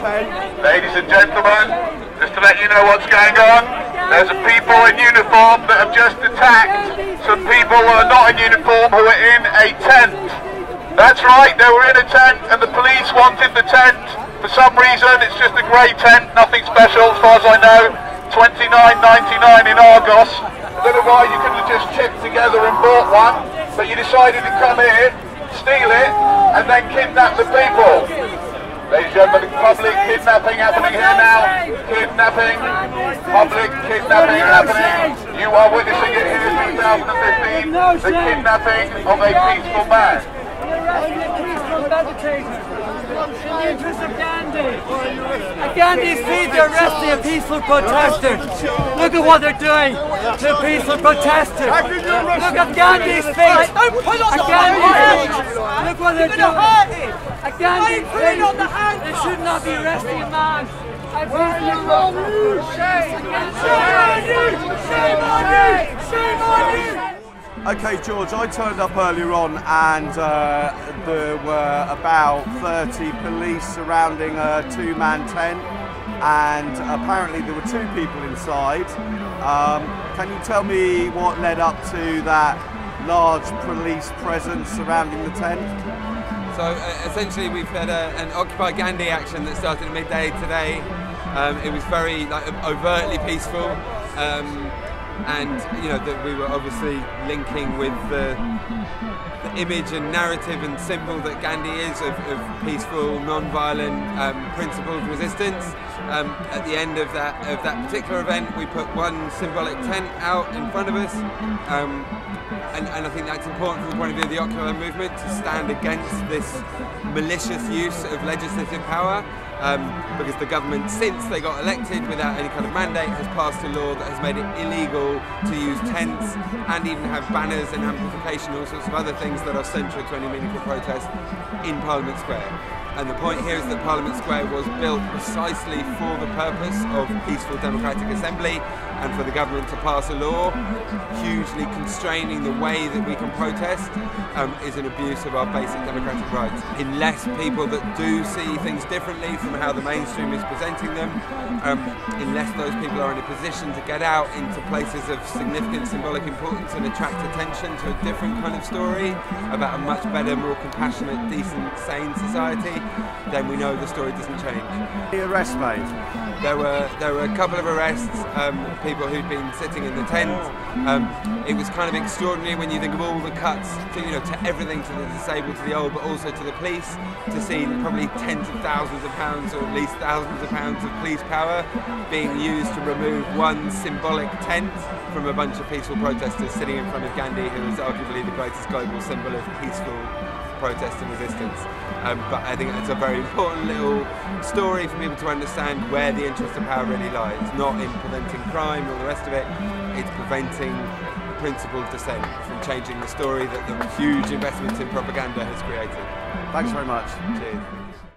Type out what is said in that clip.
Ladies and gentlemen, just to let you know what's going on, there's a people in uniform that have just attacked some people who are not in uniform who are in a tent. That's right, they were in a tent and the police wanted the tent. For some reason, it's just a grey tent, nothing special as far as I know. $29.99 in Argos. I don't know why you couldn't have just chipped together and bought one, but you decided to come here, steal it, and then kidnap the people. Ladies and gentlemen, public kidnapping happening here now. Kidnapping, public kidnapping happening. You are witnessing it here in 2015, the kidnapping of a peaceful man. In the interest of Gandhi. Gandhi's feet are arresting a peaceful protester. Look at what they're doing to peaceful protesters. Look at Gandhi's feet. Look what they're doing. Gandhi's feet. They should not be arresting a man. Shame on you! Shame on you! Shame on you! Okay, George, I turned up earlier on and there were about 30 police surrounding a two-man tent, and apparently there were two people inside. Can you tell me what led up to that large police presence surrounding the tent? So essentially we've had an Occupy Gandhi action that started at midday today. It was very overtly peaceful. And you know that we were obviously linking with the image and narrative and symbol that Gandhi is of peaceful, non-violent, principled resistance. At the end of that particular event, we put one symbolic tent out in front of us, and I think that's important from the point of view of the Occupy movement to stand against this malicious use of legislative power. Because the government, since they got elected without any kind of mandate, has passed a law that has made it illegal to use tents and even have banners and amplification, all sorts of other things that are central to any meaningful protest in Parliament Square. And the point here is that Parliament Square was built precisely for the purpose of peaceful democratic assembly and for the government to pass a law hugely constraining the way that we can protest is an abuse of our basic democratic rights. Unless people that do see things differently from how the mainstream is presenting them, unless those people are in a position to get out into places of significant symbolic importance and attract attention to a different kind of story about a much better, more compassionate, decent, sane society, then we know the story doesn't change. The arrests made? There were a couple of arrests, people who'd been sitting in the tent. It was kind of extraordinary when you think of all the cuts to everything, to the disabled, to the old, but also to the police, to see probably tens of thousands of pounds, or at least thousands of pounds of police power being used to remove one symbolic tent from a bunch of peaceful protesters sitting in front of Gandhi, who is arguably the greatest global symbol of peaceful protest and resistance. But I think it's a very important little story for people to understand where the interest of power really lies. It's not in preventing crime or the rest of it, it's preventing principled dissent from changing the story that the huge investments in propaganda has created. Thanks very much. Cheers.